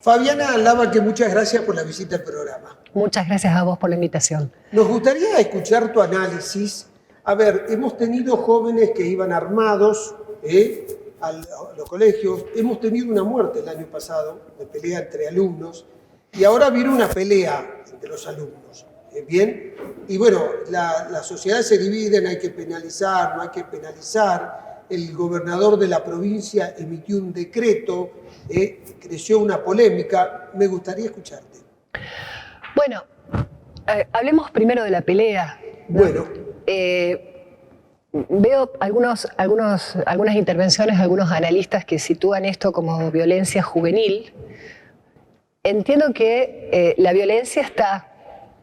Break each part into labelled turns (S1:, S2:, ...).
S1: Fabiana Lava, que muchas gracias por la visita al programa.
S2: Muchas gracias a vos por la invitación.
S1: Nos gustaría escuchar tu análisis. A ver, hemos tenido jóvenes que iban armados a los colegios, hemos tenido una muerte el año pasado de pelea entre alumnos y ahora viene una pelea entre los alumnos. ¿Bien? Y bueno, la sociedad se divide, hay que penalizar, no hay que penalizar. El gobernador de la provincia emitió un decreto, creció una polémica. Me gustaría escucharte.
S2: Bueno, hablemos primero de la pelea, ¿no?
S1: Bueno.
S2: Veo algunas intervenciones de algunos analistas que sitúan esto como violencia juvenil. Entiendo que la violencia está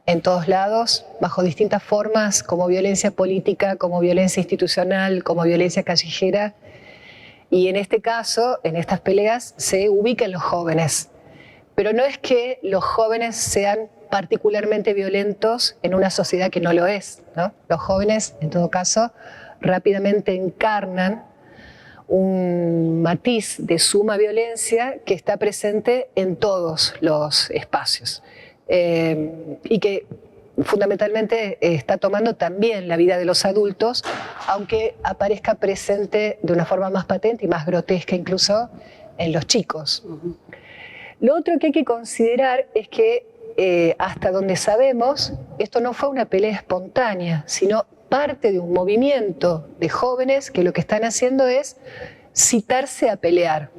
S2: en todos lados, bajo distintas formas, como violencia política, como violencia institucional, como violencia callejera. Y en este caso, en estas peleas, se ubican los jóvenes. Pero no es que los jóvenes sean particularmente violentos en una sociedad que no lo es, ¿no? Los jóvenes, en todo caso, rápidamente encarnan un matiz de suma violencia que está presente en todos los espacios. Y que fundamentalmente está tomando también la vida de los adultos, aunque aparezca presente de una forma más patente y más grotesca incluso en los chicos. Lo otro que hay que considerar es que hasta donde sabemos, esto no fue una pelea espontánea, sino parte de un movimiento de jóvenes que lo que están haciendo es citarse a pelear.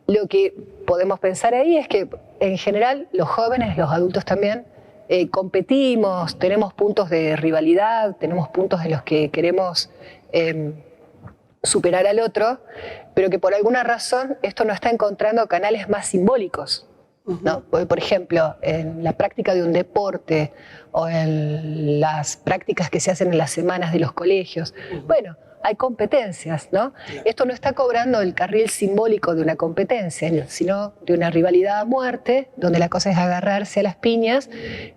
S2: Lo que podemos pensar ahí es que en general los jóvenes, los adultos también, competimos, tenemos puntos de rivalidad, tenemos puntos en los que queremos superar al otro, pero que por alguna razón esto no está encontrando canales más simbólicos, ¿no? Por ejemplo, en la práctica de un deporte o en las prácticas que se hacen en las semanas de los colegios. Bueno, hay competencias, ¿no? Esto no está cobrando el carril simbólico de una competencia, sino de una rivalidad a muerte, donde la cosa es agarrarse a las piñas,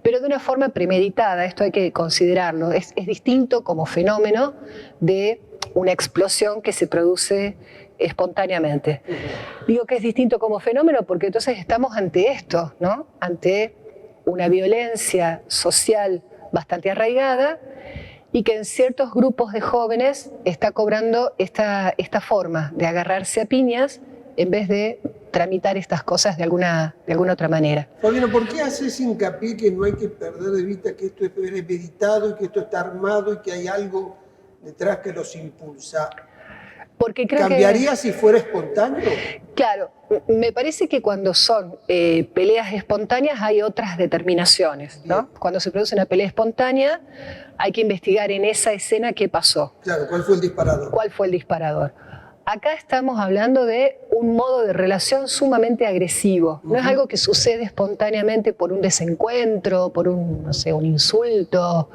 S2: pero de una forma premeditada. Esto hay que considerarlo. Es distinto como fenómeno de una explosión que se produce espontáneamente. Digo que es distinto como fenómeno porque entonces estamos ante esto, ¿no? Ante una violencia social bastante arraigada y que en ciertos grupos de jóvenes está cobrando esta forma de agarrarse a piñas en vez de tramitar estas cosas de alguna otra manera.
S1: Fabiano, ¿por qué haces hincapié que no hay que perder de vista que esto es meditado y que esto está armado y que hay algo detrás que los impulsa?
S2: Porque creo
S1: ¿Cambiaría si fuera espontáneo?
S2: Claro, me parece que cuando son peleas espontáneas hay otras determinaciones, ¿no? Bien. Cuando se produce una pelea espontánea hay que investigar en esa escena qué pasó.
S1: Claro, ¿cuál fue el disparador?
S2: ¿Cuál fue el disparador? Acá estamos hablando de un modo de relación sumamente agresivo. No es algo que sucede espontáneamente por un desencuentro, por un, no sé, un insulto,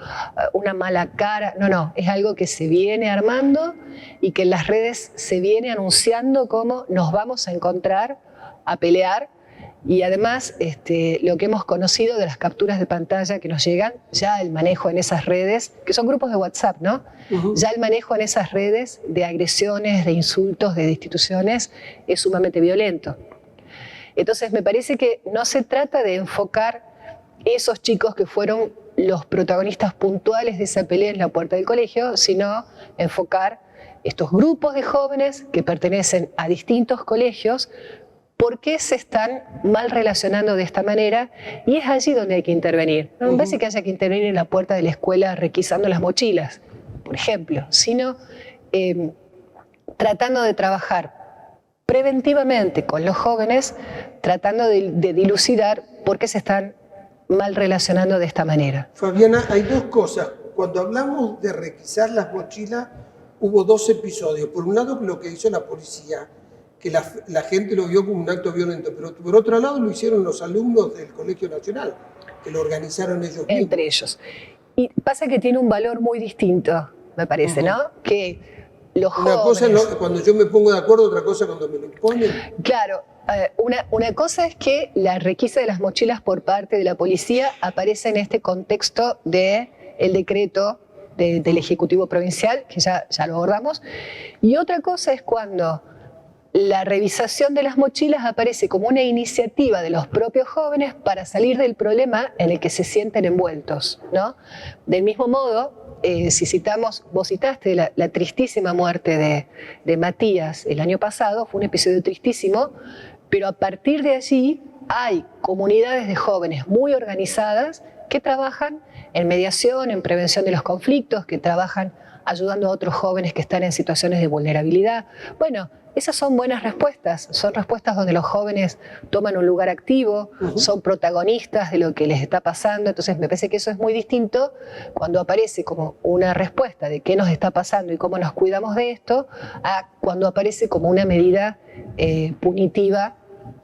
S2: una mala cara. No, es algo que se viene armando y que en las redes se viene anunciando como nos vamos a encontrar a pelear. Y además, lo que hemos conocido de las capturas de pantalla que nos llegan, ya el manejo en esas redes, que son grupos de WhatsApp, ¿no? Ya el manejo en esas redes de agresiones, de insultos, de destituciones, es sumamente violento. Entonces, me parece que no se trata de enfocar esos chicos que fueron los protagonistas puntuales de esa pelea en la puerta del colegio, sino enfocar estos grupos de jóvenes que pertenecen a distintos colegios. ¿Por qué se están mal relacionando de esta manera? Y es allí donde hay que intervenir. No me parece que haya que intervenir en la puerta de la escuela requisando las mochilas, por ejemplo, sino tratando de trabajar preventivamente con los jóvenes, tratando de dilucidar por qué se están mal relacionando de esta manera.
S1: Fabiana, hay dos cosas. Cuando hablamos de requisar las mochilas, hubo dos episodios. Por un lado, lo que hizo la policía, que la gente lo vio como un acto violento, pero por otro lado lo hicieron los alumnos del Colegio Nacional, que lo organizaron ellos mismos.
S2: Entre ellos. Y pasa que tiene un valor muy distinto, me parece, ¿no? Que los jóvenes...
S1: Una cosa es cuando yo me pongo de acuerdo, otra cosa cuando me lo imponen.
S2: Claro, una cosa es que la requisa de las mochilas por parte de la policía aparece en este contexto del decreto del Ejecutivo Provincial, que ya lo abordamos, y otra cosa es cuando la revisación de las mochilas aparece como una iniciativa de los propios jóvenes para salir del problema en el que se sienten envueltos, ¿no? Del mismo modo, vos citaste la tristísima muerte de Matías el año pasado, fue un episodio tristísimo, pero a partir de allí hay comunidades de jóvenes muy organizadas que trabajan en mediación, en prevención de los conflictos, que trabajan ayudando a otros jóvenes que están en situaciones de vulnerabilidad. Bueno, esas son buenas respuestas, son respuestas donde los jóvenes toman un lugar activo, son protagonistas de lo que les está pasando, entonces me parece que eso es muy distinto cuando aparece como una respuesta de qué nos está pasando y cómo nos cuidamos de esto, a cuando aparece como una medida punitiva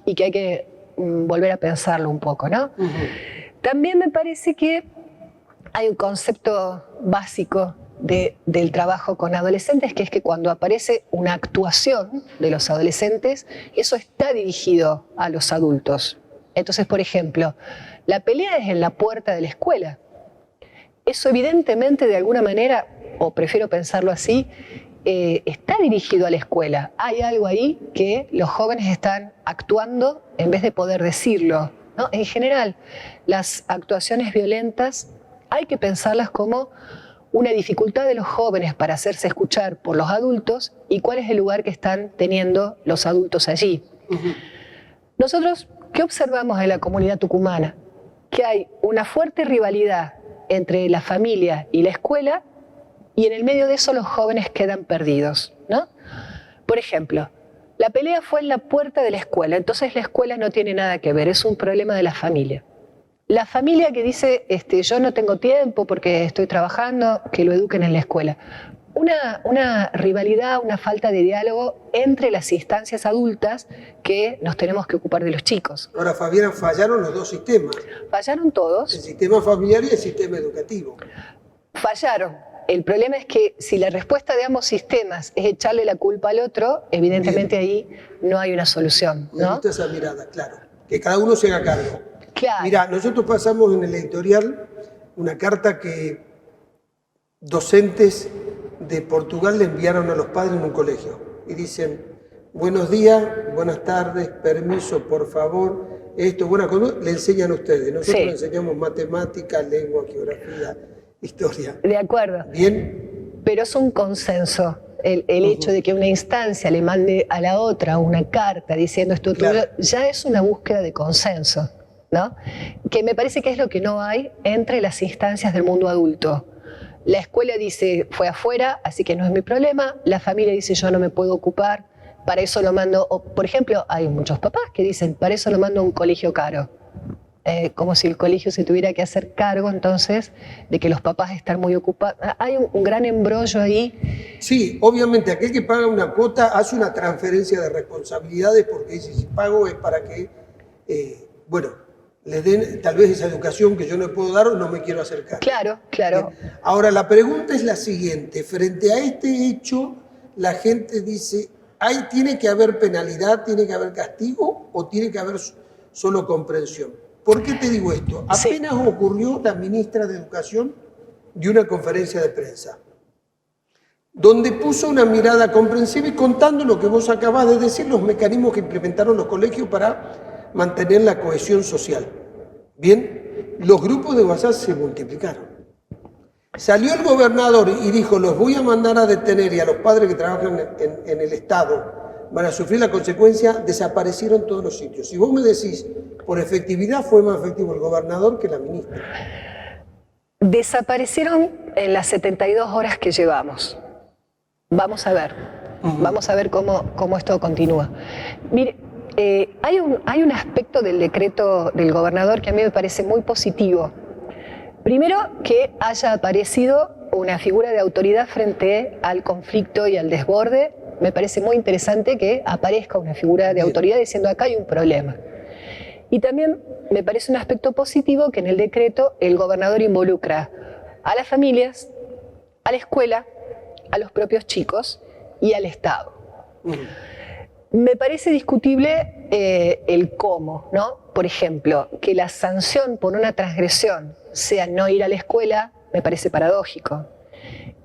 S2: y que hay que volver a pensarlo un poco, ¿no? También me parece que hay un concepto básico del trabajo con adolescentes, que es que cuando aparece una actuación de los adolescentes, eso está dirigido a los adultos. Entonces, por ejemplo, la pelea es en la puerta de la escuela. Eso evidentemente, de alguna manera, o prefiero pensarlo así, está dirigido a la escuela. Hay algo ahí que los jóvenes están actuando en vez de poder decirlo, ¿no? En general, las actuaciones violentas hay que pensarlas como una dificultad de los jóvenes para hacerse escuchar por los adultos y cuál es el lugar que están teniendo los adultos allí. Nosotros, ¿qué observamos en la comunidad tucumana? Que hay una fuerte rivalidad entre la familia y la escuela y en el medio de eso los jóvenes quedan perdidos, ¿no? Por ejemplo, la pelea fue en la puerta de la escuela, entonces la escuela no tiene nada que ver, es un problema de la familia. La familia que dice, yo no tengo tiempo porque estoy trabajando, que lo eduquen en la escuela. Una rivalidad, una falta de diálogo entre las instancias adultas que nos tenemos que ocupar de los chicos.
S1: Ahora, Fabiana, fallaron los dos sistemas.
S2: Fallaron todos.
S1: El sistema familiar y el sistema educativo.
S2: Fallaron. El problema es que si la respuesta de ambos sistemas es echarle la culpa al otro, evidentemente ahí no hay una solución, ¿no?
S1: Me gusta esa mirada, claro. Que cada uno se haga cargo.
S2: Claro.
S1: Mira, nosotros pasamos en el editorial una carta que docentes de Portugal le enviaron a los padres en un colegio y dicen: buenos días, buenas tardes, permiso, por favor, esto, buena cosa, le enseñan a ustedes. Nosotros le enseñamos matemáticas, lengua, geografía, historia.
S2: De acuerdo.
S1: Bien.
S2: Pero es un consenso. El hecho de que una instancia le mande a la otra una carta diciendo esto, claro, ya es una búsqueda de consenso, ¿no? Que me parece que es lo que no hay entre las instancias del mundo adulto. La escuela dice, fue afuera, así que no es mi problema. La familia dice, yo no me puedo ocupar, para eso lo mando. O, por ejemplo, hay muchos papás que dicen, para eso lo mando a un colegio caro. Como si el colegio se tuviera que hacer cargo entonces de que los papás están muy ocupados. Hay un gran embrollo ahí.
S1: Sí, obviamente aquel que paga una cuota hace una transferencia de responsabilidades porque dice, si pago es para que, les den tal vez esa educación que yo no puedo dar o no me quiero acercar.
S2: Claro, claro.
S1: Bien. Ahora, la pregunta es la siguiente. Frente a este hecho, la gente dice, ¿tiene que haber penalidad, tiene que haber castigo o tiene que haber solo comprensión? ¿Por qué te digo esto? Apenas ocurrió, la ministra de Educación dio una conferencia de prensa donde puso una mirada comprensiva y contando lo que vos acabás de decir, los mecanismos que implementaron los colegios para mantener la cohesión social. Bien, los grupos de WhatsApp se multiplicaron. Salió el gobernador y dijo, los voy a mandar a detener, y a los padres que trabajan en el Estado van a sufrir la consecuencia, desaparecieron todos los sitios. Si vos me decís, por efectividad fue más efectivo el gobernador que la ministra.
S2: Desaparecieron en las 72 horas que llevamos. Vamos a ver. Vamos a ver cómo esto continúa. Mire, hay un aspecto del decreto del gobernador que a mí me parece muy positivo. Primero, que haya aparecido una figura de autoridad frente al conflicto y al desborde. Me parece muy interesante que aparezca una figura de autoridad diciendo acá hay un problema. Y también me parece un aspecto positivo que en el decreto el gobernador involucra a las familias, a la escuela, a los propios chicos y al Estado. Me parece discutible el cómo, ¿no? Por ejemplo, que la sanción por una transgresión sea no ir a la escuela, me parece paradójico.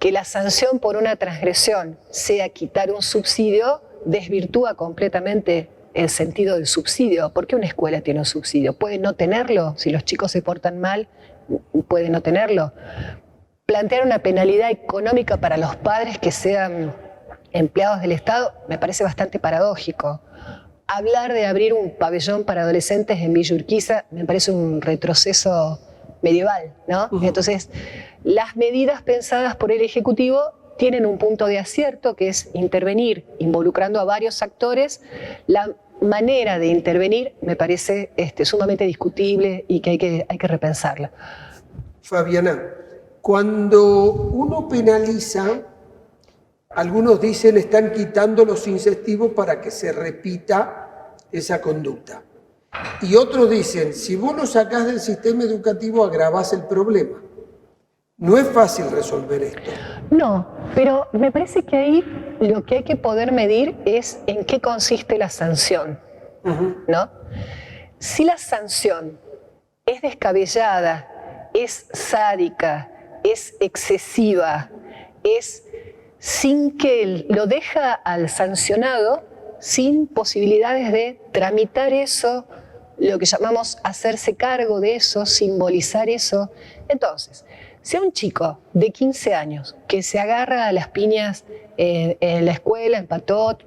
S2: Que la sanción por una transgresión sea quitar un subsidio, desvirtúa completamente el sentido del subsidio. ¿Por qué una escuela tiene un subsidio? ¿Puede no tenerlo? Si los chicos se portan mal, puede no tenerlo. Plantear una penalidad económica para los padres que sean empleados del Estado me parece bastante paradójico. Hablar de abrir un pabellón para adolescentes en Villa Urquiza me parece un retroceso medieval, ¿no? Entonces, las medidas pensadas por el Ejecutivo tienen un punto de acierto, que es intervenir involucrando a varios actores. La manera de intervenir me parece sumamente discutible y que hay que repensarla.
S1: Fabiana, cuando uno penaliza, algunos dicen están quitando los incentivos para que se repita esa conducta. Y otros dicen, si vos lo sacás del sistema educativo, agravás el problema. No es fácil resolver esto.
S2: No, pero me parece que ahí lo que hay que poder medir es en qué consiste la sanción, ¿no? Si la sanción es descabellada, es sádica, es excesiva, es sin que lo deja al sancionado sin posibilidades de tramitar eso, lo que llamamos hacerse cargo de eso, simbolizar eso. Entonces, si a un chico de 15 años que se agarra a las piñas en la escuela, en Patot,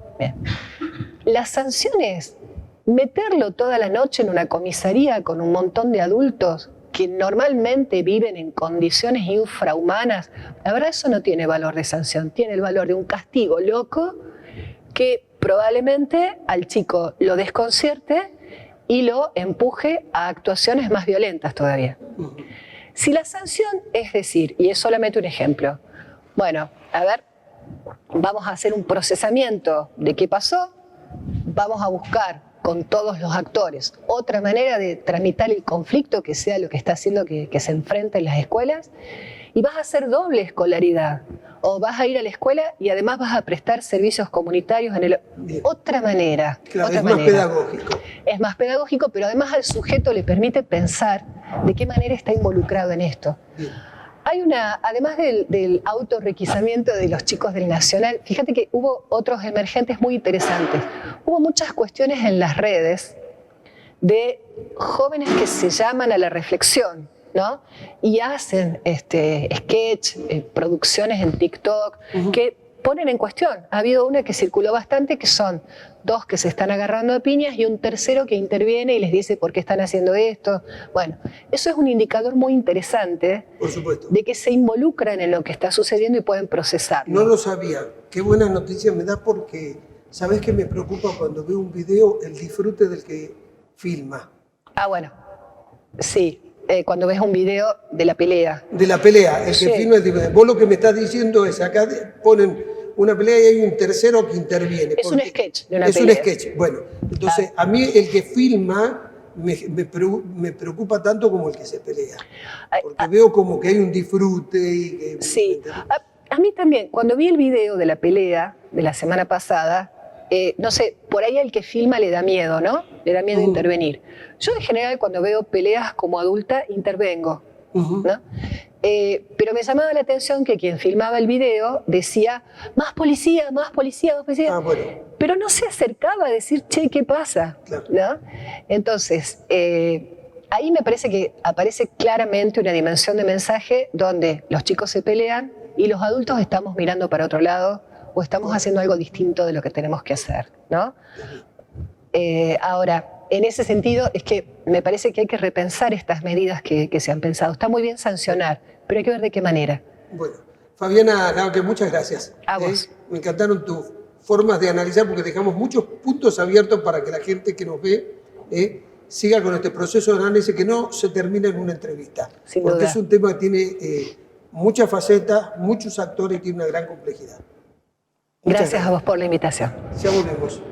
S2: la sanción es meterlo toda la noche en una comisaría con un montón de adultos que normalmente viven en condiciones infrahumanas. La verdad, eso no tiene valor de sanción, tiene el valor de un castigo loco que probablemente al chico lo desconcierte y lo empuje a actuaciones más violentas todavía. Si la sanción es decir, y es solamente un ejemplo, bueno, a ver, vamos a hacer un procesamiento de qué pasó, vamos a buscar con todos los actores otra manera de tramitar el conflicto que sea lo que está haciendo que se enfrenten las escuelas, y vas a hacer doble escolaridad, o vas a ir a la escuela y además vas a prestar servicios comunitarios en otra manera.
S1: Claro,
S2: otra
S1: es más
S2: manera.
S1: pedagógico.
S2: Es más pedagógico, pero además al sujeto le permite pensar de qué manera está involucrado en esto.
S1: Bien.
S2: Hay además del autorrequisamiento de los chicos del Nacional, fíjate que hubo otros emergentes muy interesantes. Hubo muchas cuestiones en las redes de jóvenes que se llaman a la reflexión, ¿no? Y hacen sketch, producciones en TikTok, que ponen en cuestión. Ha habido una que circuló bastante, que son dos que se están agarrando a piñas y un tercero que interviene y les dice por qué están haciendo esto. Bueno, eso es un indicador muy interesante.
S1: Por supuesto.
S2: De que se involucran en lo que está sucediendo y pueden procesarlo.
S1: No lo sabía. Qué buena noticia me da, porque ¿sabés qué me preocupa cuando veo un video? El disfrute del que filma.
S2: Ah, bueno, sí. Cuando ves un video de la pelea.
S1: De la pelea, el
S2: Sí.
S1: que filma el tipo. Vos lo que me estás diciendo es, acá ponen una pelea y hay un tercero que interviene.
S2: Es un sketch de una
S1: Es
S2: pelea.
S1: un sketch. Bueno, entonces a mí el que filma me preocupa tanto como el que se pelea. Porque veo como que hay un disfrute y que...
S2: Sí. A mí también, cuando vi el video de la pelea de la semana pasada, no sé, por ahí al que filma le da miedo, ¿no? Le da miedo intervenir. Yo en general cuando veo peleas como adulta intervengo, ¿no? Pero me llamaba la atención que quien filmaba el video decía más policía, más policía, más policía.
S1: Ah, bueno.
S2: Pero no se acercaba a decir, che, ¿qué pasa?
S1: Claro.
S2: ¿No? Entonces, ahí me parece que aparece claramente una dimensión de mensaje donde los chicos se pelean y los adultos estamos mirando para otro lado o estamos haciendo algo distinto de lo que tenemos que hacer, ¿no? Ahora, en ese sentido es que me parece que hay que repensar estas medidas que se han pensado. Está muy bien sancionar, pero hay que ver de qué manera.
S1: Bueno, Fabiana Nauque, muchas gracias.
S2: A vos.
S1: Me encantaron tus formas de analizar, porque dejamos muchos puntos abiertos para que la gente que nos ve siga con este proceso de análisis que no se termina en una entrevista.
S2: Sin
S1: porque
S2: duda.
S1: es un tema que tiene muchas facetas, muchos actores y tiene una gran complejidad. Muchas
S2: Gracias a vos por la invitación.
S1: Ya volvemos.